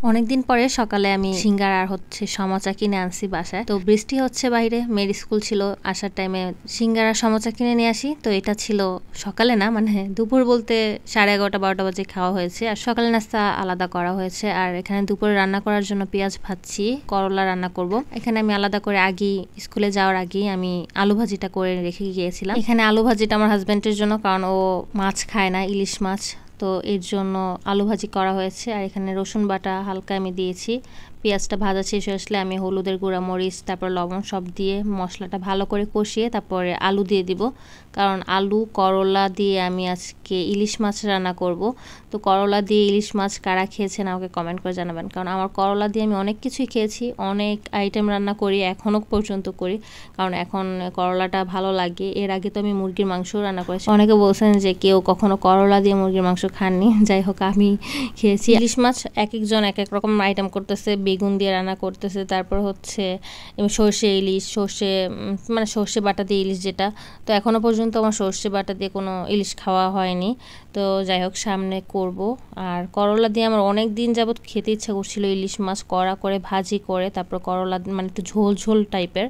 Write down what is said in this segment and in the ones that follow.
অনেকদিন পরে সকালে আমি সিঙ্গারা আর হচ্ছে সমোসা কিনে আনছি বাসায়। তো বৃষ্টি হচ্ছে বাইরে, মেয়ের স্কুল ছিল, আসার টাইমে সিঙ্গারা সমোসা কিনে নিয়ে আসি। তো এটা ছিল সকালে না, মানে দুপুর বলতে 11:30-12টা বাজে খাওয়া হয়েছে। আর সকালে নাস্তা আলাদা করা হয়েছে। আর এখানে দুপুরে রান্না করার জন্য পেঁয়াজ ভাজছি, করলা রান্না করব। এখানে আমি আলাদা করে আগেই স্কুলে যাওয়ার আগেই আমি আলু ভাজিটা করে রেখে গিয়েছিলাম। এখানে আলু ভাজিটা আমার হাজবেন্ডের জন্য, কারণ ও মাছ খায় না, ইলিশ মাছ, তো এর জন্য আলু ভাজি করা হয়েছে। আর এখানে রসুন বাটা হালকা আমি দিয়েছি। পেঁয়াজটা ভাজা শেষ হয়ে আসলে আমি হলুদের গুঁড়া, মরিচ, তারপর লবণ সব দিয়ে মশলাটা ভালো করে কষিয়ে তারপরে আলু দিয়ে দিব। কারণ আলু করলা দিয়ে আমি আজকে ইলিশ মাছ রান্না করব। তো করলা দিয়ে ইলিশ মাছ কারা খেয়েছেন আমাকে কমেন্ট করে জানাবেন। কারণ আমার করলা দিয়ে আমি অনেক কিছুই খেয়েছি, অনেক আইটেম রান্না করি, এখনও পর্যন্ত করি, কারণ এখন করলাটা ভালো লাগে। এর আগে তো আমি মুরগির মাংস রান্না করেছি। অনেকে বলছেন যে কেউ কখনো করলা দিয়ে মুরগির মাংস খাননি, যাই হোক আমি খেয়েছি। ইলিশ মাছ এক একজন এক এক রকম আইটেম করতেছে, বেগুন দিয়ে রান্না করতেছে, তারপর হচ্ছে সর্ষে ইলিশ, মানে সর্ষে বাটা দিয়ে ইলিশ যেটা। তো এখনও পর্যন্ত আমার সর্ষে বাটা দিয়ে কোনো ইলিশ খাওয়া হয়নি। তো যাই হোক সামনে করব। আর করলা দিয়ে আমার অনেক দিন যাবত খেতে ইচ্ছা করছিল ইলিশ মাছ, কড়া করে ভাজি করে, তারপর করলা মানে একটু ঝোল ঝোল টাইপের।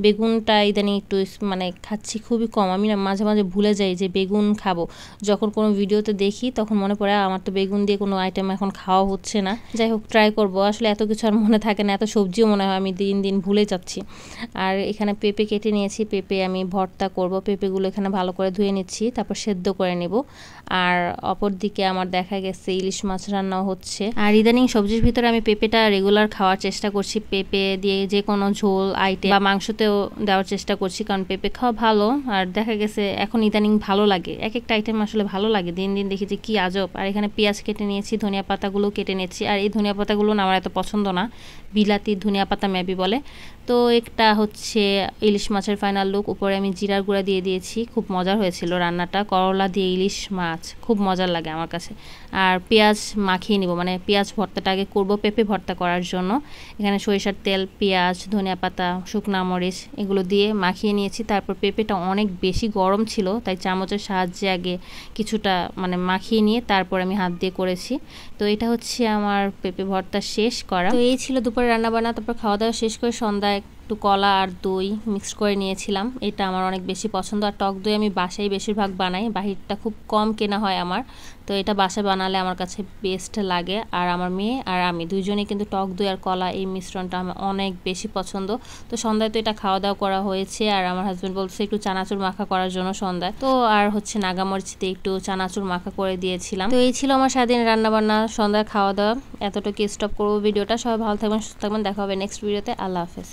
বেগুনটা ইদানিং একটু মানে খাচ্ছি খুবই কম। আমি না মাঝে মাঝে ভুলে যাই যে বেগুন খাবো, যখন কোনো ভিডিওতে দেখি তখন মনে পড়ে আমার তো বেগুন দিয়ে কোনো আইটেম এখন খাওয়া হচ্ছে না। যাই হোক ট্রাই করব। আসলে এত কিছু আর মনে থাকে না, এত সবজিও মনে হয় আমি দিন দিন ভুলে যাচ্ছি। আর এখানে পেঁপে কেটে নিয়েছি, পেঁপে আমি ভর্তা করব। পেঁপেগুলো এখানে ভালো করে ধুয়ে নিচ্ছি, তারপর সেদ্ধ করে নেব। আর অপর দিকে আমার দেখা গেছে ইলিশ মাছ রান্নাও হচ্ছে। আর ইদানিং সবজির ভিতরে আমি পেঁপেটা রেগুলার খাওয়ার চেষ্টা করছি, পেঁপে দিয়ে যে কোনো ঝোল আইটেম বা মাংসতেও দেওয়ার চেষ্টা করছি, কারণ পেঁপে খাওয়া ভালো। আর দেখা গেছে এখন ইদানিং ভালো লাগে, এক একটা আইটেম আসলে ভালো লাগে, দিন দিন দেখি যে কি আজব। আর এখানে পেঁয়াজ কেটে নিয়েছি, ধনিয়া পাতাগুলো কেটে নিয়েছি। আর এই ধনিয়া পাতাগুলো না আমার এত পছন্দ না, বিলাতি ধনিয়া পাতা মেবি বলে। তো একটা হচ্ছে ইলিশ মাছের ফাইনাল লুক। উপরে আমি জিরার গুঁড়া দিয়ে দিয়েছি, খুব মজার হয়েছিল রান্নাটা। করলা দিয়ে ইলিশ মাছ খুব মজার লাগে আমার কাছে। আর পেঁয়াজ মাখিয়ে নিব, মানে পেঁয়াজ ভর্তাটা আগে করব পেঁপে ভর্তা করার জন্য। এখানে সরিষার তেল, পেঁয়াজ, ধনিয়া পাতা, শুকনা মরিচ এগুলো দিয়ে মাখিয়ে নিয়েছি। তারপর পেঁপেটা অনেক বেশি গরম ছিল, তাই চামচের সাহায্যে আগে কিছুটা মানে মাখিয়ে নিয়ে তারপর আমি হাত দিয়ে করেছি। তো এটা হচ্ছে আমার পেঁপে ভর্তা শেষ করা। তো এই ছিল দুপুরে রান্নাবান্না। তারপর খাওয়া দাওয়া শেষ করে সন্ধ্যায় একটু কলা আর দই মিক্স করে নিয়েছিলাম, এটা আমার অনেক বেশি পছন্দ। আর টক দই আমি বাসায় বেশিরভাগ বানাই, বাহিরটা খুব কম কেনা হয় আমার। তো এটা বাসায় বানালে আমার কাছে বেস্ট লাগে। আর আমার মেয়ে আর আমি দুইজনেই কিন্তু টক দই আর কলা এই মিশ্রণটা আমার অনেক বেশি পছন্দ। তো সন্ধ্যায় তো এটা খাওয়া দাওয়া করা হয়েছে। আর আমার হাজব্যান্ড বলছে একটু চানাচুর মাখা করার জন্য সন্ধ্যায়, তো আর হচ্ছে নাগামরিচিতে একটু চানাচুর মাখা করে দিয়েছিলাম। তো এই ছিল আমার সারাদিন রান্নাবান্না, সন্ধ্যায় খাওয়া দাওয়া। এতটুকু স্টপ করবো ভিডিওটা। সবাই ভালো থাকবেন, সুস্থ থাকবেন, দেখা হবে নেক্সট ভিডিওতে। আল্লাহ হাফেজ।